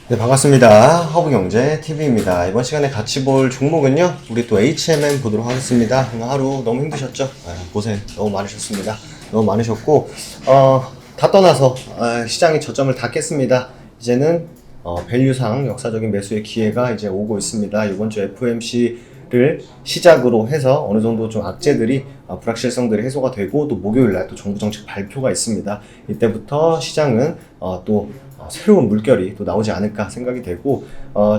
네, 반갑습니다. 허브경제TV입니다. 이번 시간에 같이 볼 종목은요, 우리 또 HMM 보도록 하겠습니다. 오늘 하루 너무 힘드셨죠? 고생 너무 많으셨습니다. 너무 많으셨고, 다 떠나서 시장이 저점을 다 깼습니다. 이제는 밸류상 역사적인 매수의 기회가 이제 오고 있습니다. 이번 주 FOMC를 시작으로 해서 어느 정도 좀 악재들이 불확실성들이 해소가 되고, 또 목요일날 또 정부 정책 발표가 있습니다. 이때부터 시장은 또 새로운 물결이 또 나오지 않을까 생각이 되고,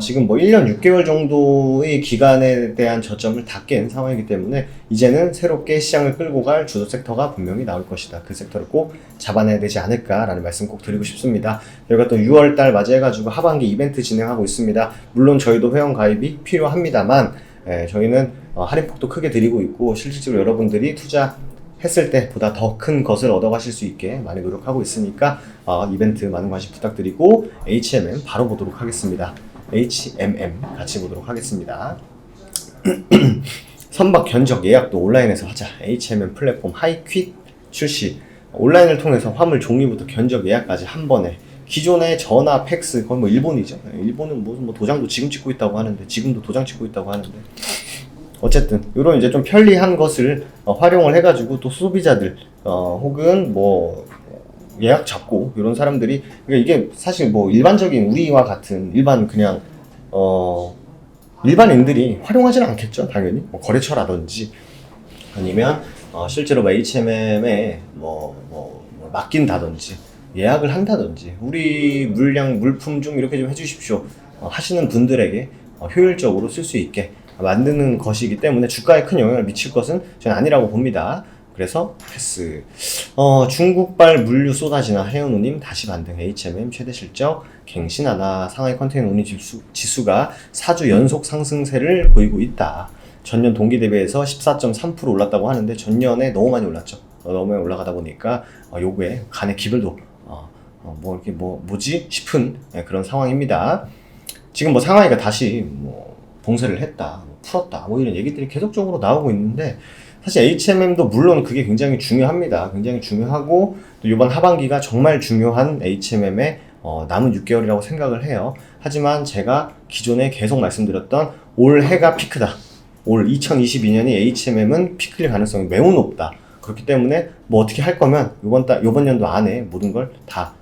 지금 뭐 1년 6개월 정도의 기간에 대한 저점을 다 깬 상황이기 때문에 이제는 새롭게 시장을 끌고 갈 주도 섹터가 분명히 나올 것이다. 그 섹터를 꼭 잡아내야 되지 않을까라는 말씀 꼭 드리고 싶습니다. 저희가 또 6월달 맞이해가지고 하반기 이벤트 진행하고 있습니다. 물론 저희도 회원 가입이 필요합니다만, 저희는 할인폭도 크게 드리고 있고, 실질적으로 여러분들이 투자했을 때 보다 더 큰 것을 얻어가실 수 있게 많이 노력하고 있으니까 이벤트 많은 관심 부탁드리고, HMM 바로 보도록 하겠습니다. HMM 같이 보도록 하겠습니다. 선박 견적 예약도 온라인에서 하자. HMM 플랫폼 하이퀵 출시. 온라인을 통해서 화물 종이부터 견적 예약까지 한 번에. 기존의 전화, 팩스, 거의 뭐 일본이죠. 일본은 무슨 뭐 도장도 지금 찍고 있다고 하는데, 지금도 도장 찍고 있다고 하는데, 어쨌든 이런 이제 좀 편리한 것을 활용을 해가지고 또 소비자들 혹은 뭐 예약 잡고 이런 사람들이, 그러니까 이게 사실 뭐 일반적인 우리와 같은 일반 그냥 일반인들이 활용하지는 않겠죠. 당연히 뭐 거래처라든지 아니면 실제로 뭐 HMM에 뭐 맡긴다든지 예약을 한다든지, 우리 물량 물품 좀 이렇게 좀 해주십시오 하시는 분들에게 효율적으로 쓸 수 있게 만드는 것이기 때문에 주가에 큰 영향을 미칠 것은 저는 아니라고 봅니다. 그래서 패스. 중국발 물류 쏟아지나 해운우님 다시 반등. HMM 최대 실적 갱신하나. 상하이 컨테이너 운임 지수가 4주 연속 상승세를 보이고 있다. 전년 동기 대비해서 14.3% 올랐다고 하는데 전년에 너무 많이 올랐죠. 너무 많이 올라가다 보니까 요거에 간의 기별도 뭐 이렇게 뭐지 싶은 그런 상황입니다. 지금 뭐 상하이가 다시 뭐 봉쇄를 했다, 풀었다, 뭐 이런 얘기들이 계속적으로 나오고 있는데, 사실 HMM도 물론 그게 굉장히 중요합니다. 굉장히 중요하고, 또 이번 하반기가 정말 중요한 HMM의 남은 6개월이라고 생각을 해요. 하지만 제가 기존에 계속 말씀드렸던 올해가 피크다. 올 2022년이 HMM은 피크일 가능성이 매우 높다. 그렇기 때문에 뭐 어떻게 할 거면 이번 연도 안에 모든 걸 다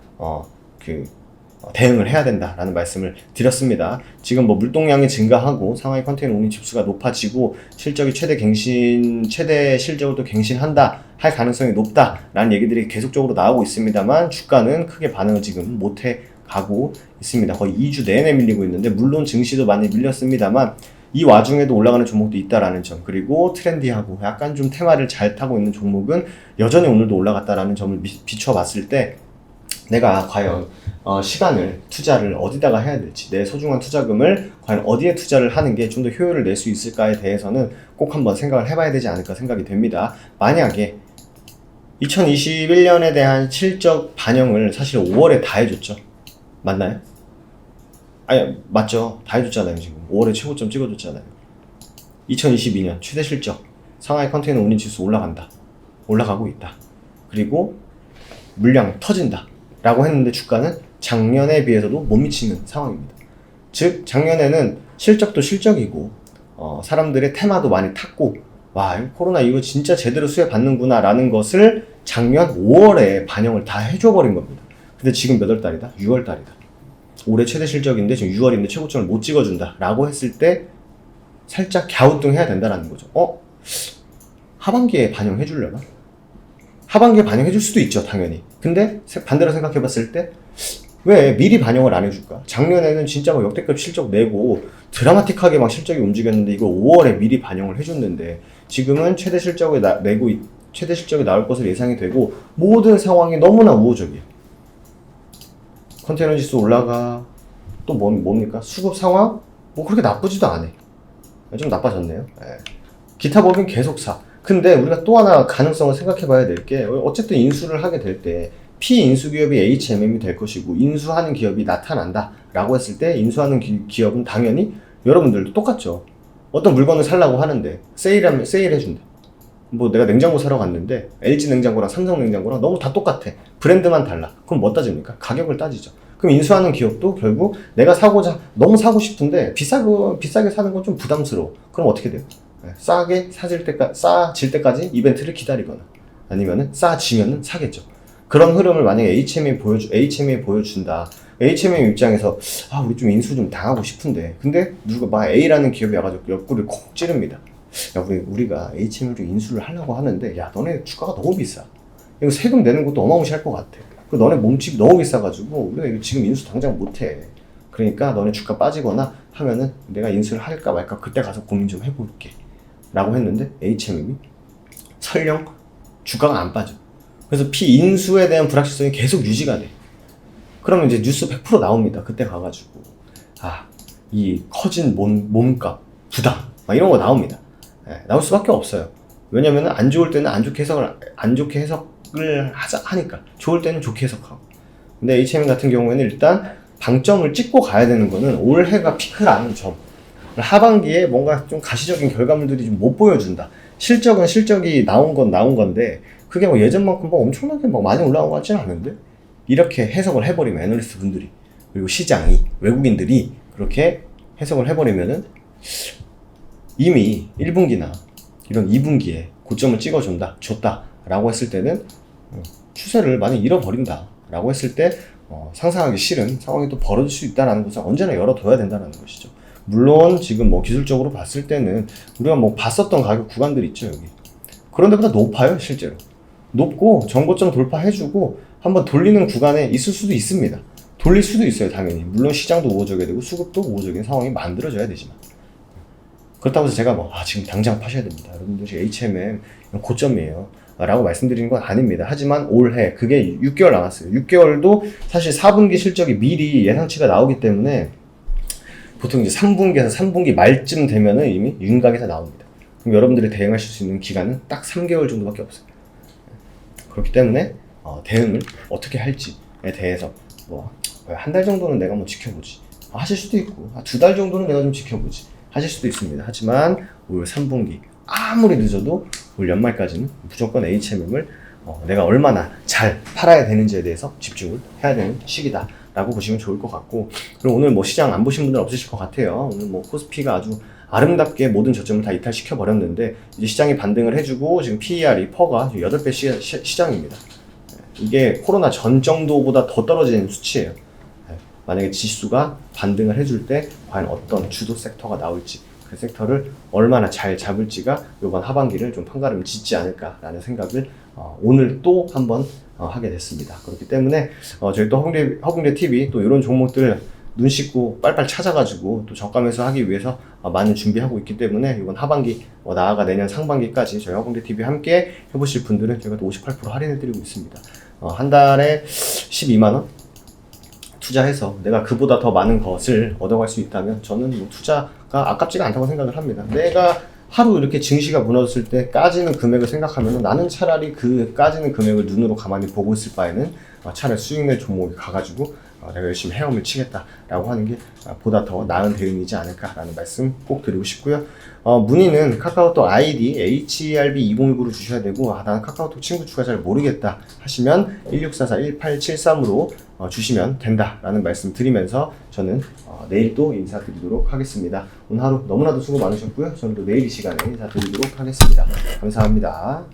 대응을 해야 된다라는 말씀을 드렸습니다. 지금 뭐 물동량이 증가하고 상하이 컨테이너 운임 지수가 높아지고 실적이 최대 실적으로 갱신한다 할 가능성이 높다라는 얘기들이 계속적으로 나오고 있습니다만, 주가는 크게 반응을 지금 못해 가고 있습니다. 거의 2주 내내 밀리고 있는데, 물론 증시도 많이 밀렸습니다만 이 와중에도 올라가는 종목도 있다라는 점, 그리고 트렌디하고 약간 좀 테마를 잘 타고 있는 종목은 여전히 오늘도 올라갔다라는 점을 비춰봤을 때, 내가 과연 시간을, 투자를 어디다가 해야 될지, 내 소중한 투자금을 과연 어디에 투자를 하는 게 좀 더 효율을 낼 수 있을까에 대해서는 꼭 한번 생각을 해봐야 되지 않을까 생각이 됩니다. 만약에 2021년에 대한 실적 반영을 사실 5월에 다 해줬죠. 맞나요? 아니, 맞죠. 다 해줬잖아요. 지금 5월에 최고점 찍어줬잖아요. 2022년 최대 실적, 상하이 컨테이너 운임 지수 올라간다, 올라가고 있다, 그리고 물량 터진다 라고 했는데 주가는 작년에 비해서도 못 미치는 상황입니다. 즉 작년에는 실적도 실적이고 사람들의 테마도 많이 탔고, 와, 코로나 이거 진짜 제대로 수혜 받는구나 라는 것을 작년 5월에 반영을 다 해줘버린 겁니다. 근데 지금 몇 월 달이다? 6월 달이다. 올해 최대 실적인데 지금 6월인데 최고점을 못 찍어준다 라고 했을 때 살짝 갸우뚱해야 된다라는 거죠. 하반기에 반영해주려나? 하반기에 반영해줄 수도 있죠, 당연히. 근데 반대로 생각해봤을 때 왜 미리 반영을 안 해줄까? 작년에는 진짜 막 역대급 실적 내고 드라마틱하게 막 실적이 움직였는데 이걸 5월에 미리 반영을 해줬는데, 지금은 최대 실적이 나올 것으로 예상이 되고 모든 상황이 너무나 우호적이에요. 컨테이너 지수 올라가, 또 뭡니까? 수급 상황? 뭐 그렇게 나쁘지도 않아. 좀 나빠졌네요. 기타 법인 계속 사. 근데 우리가 또 하나 가능성을 생각해 봐야 될 게, 어쨌든 인수를 하게 될 때 피인수 기업이 HMM이 될 것이고, 인수하는 기업이 나타난다 라고 했을 때 인수하는 기업은 당연히 여러분들도 똑같죠. 어떤 물건을 사려고 하는데 세일하면 세일해준다. 뭐 내가 냉장고 사러 갔는데 LG 냉장고랑 삼성 냉장고랑 너무 다 똑같아. 브랜드만 달라. 그럼 뭐 따집니까? 가격을 따지죠. 그럼 인수하는 기업도 결국 내가 너무 사고 싶은데 비싸게 사는 건 좀 부담스러워. 그럼 어떻게 돼요? 싸질 때까지 이벤트를 기다리거나 아니면은 싸지면은 사겠죠. 그런 흐름을 만약에 HM이 보여준다. HMM 입장에서 우리 좀 인수 좀 당하고 싶은데 근데 누가 막 A라는 기업이 와가지고 옆구리를 콕 찌릅니다. 야, 우리가 HMM을 인수를 하려고 하는데 야, 너네 주가가 너무 비싸. 이거 세금 내는 것도 어마무시할 것 같아. 그리고 너네 몸집이 너무 비싸가지고 우리가 이거 지금 인수 당장 못해. 그러니까 너네 주가 빠지거나 하면은 내가 인수를 할까 말까 그때 가서 고민 좀 해볼게 라고 했는데 HMM이 설령 주가가 안 빠져. 그래서 인수에 대한 불확실성이 계속 유지가 돼. 그러면 이제 뉴스 100% 나옵니다. 그때 가가지고 이 커진 몸값 부담 막 이런 거 나옵니다. 나올 수밖에 없어요. 왜냐면은 안 좋을 때는 안 좋게 해석을 하니까 좋을 때는 좋게 해석하고. 근데 HMM 같은 경우에는 일단 방점을 찍고 가야 되는 거는 올해가 피크라는 점. 하반기에 뭔가 좀 가시적인 결과물들이 좀 못 보여준다. 실적이 나온 건데 그게 뭐 예전만큼 뭐 엄청나게 뭐 많이 올라온 것 같지는 않은데 이렇게 해석을 해버리면 애널리스트 분들이 그리고 시장이 외국인들이 그렇게 해석을 해버리면은 이미 1분기나 이런 2분기에 고점을 줬다 라고 했을 때는 추세를 많이 잃어버린다 라고 했을 때 상상하기 싫은 상황이 또 벌어질 수 있다는 것을 언제나 열어둬야 된다는 것이죠. 물론 지금 뭐 기술적으로 봤을 때는 우리가 뭐 봤었던 가격 구간들 있죠. 여기 그런 데보다 높아요. 실제로 높고 전고점 돌파해주고 한번 돌리는 구간에 있을 수도 있습니다. 돌릴 수도 있어요. 당연히. 물론 시장도 우호적이어야 되고 수급도 우호적인 상황이 만들어져야 되지만 그렇다고 해서 제가 지금 당장 파셔야 됩니다. 여러분들이 HMM 고점이에요 라고 말씀드리는 건 아닙니다. 하지만 올해 그게 6개월 남았어요. 6개월도 사실 4분기 실적이 미리 예상치가 나오기 때문에 보통 이제 3분기에서 3분기 말쯤 되면은 이미 윤곽에서 나옵니다. 그럼 여러분들이 대응하실 수 있는 기간은 딱 3개월 정도밖에 없어요. 그렇기 때문에 대응을 어떻게 할지에 대해서 한 달 정도는 내가 지켜보지 하실 수도 있고 2달 정도는 내가 좀 지켜보지 하실 수도 있습니다. 하지만 올 3분기 아무리 늦어도 올 연말까지는 무조건 HMM을 내가 얼마나 잘 팔아야 되는지에 대해서 집중을 해야 되는 시기다 라고 보시면 좋을 것 같고, 그리고 오늘 시장 안 보신 분들은 없으실 것 같아요. 오늘 코스피가 아주 아름답게 모든 저점을 다 이탈시켜 버렸는데 이제 시장이 반등을 해주고 지금 PER이 퍼가 8배 시장입니다. 이게 코로나 전 정도보다 더 떨어지는 수치예요. 만약에 지수가 반등을 해줄 때 과연 어떤 주도 섹터가 나올지, 그 섹터를 얼마나 잘 잡을지가 이번 하반기를 좀 판가름 짓지 않을까라는 생각을 오늘 또 한번 하게 됐습니다. 그렇기 때문에 저희 또 허공대 TV 또 이런 종목들 눈 씻고 빨빨 찾아가지고 또 저가 매수하기 위해서 많이 준비하고 있기 때문에 이번 하반기 나아가 내년 상반기까지 저희 허공대 TV 함께 해보실 분들은 저희가 또 58% 할인해드리고 있습니다. 한 달에 12만원 투자해서 내가 그보다 더 많은 것을 얻어갈 수 있다면 저는 투자가 아깝지가 않다고 생각을 합니다. 내가 하루 이렇게 증시가 무너졌을 때 까지는 금액을 생각하면 나는 차라리 그 까지는 금액을 눈으로 가만히 보고 있을 바에는 차라리 수익낼 종목에 가가지고 내가 열심히 헤엄을 치겠다라고 하는 게 보다 더 나은 대응이지 않을까라는 말씀 꼭 드리고 싶고요. 문의는 카카오톡 아이디 HERB2019로 주셔야 되고 나는 카카오톡 친구 추가 잘 모르겠다 하시면 1644-1873으로 주시면 된다라는 말씀 드리면서 저는 내일 또 인사드리도록 하겠습니다. 오늘 하루 너무나도 수고 많으셨고요. 저는 또 내일 이 시간에 인사드리도록 하겠습니다. 감사합니다.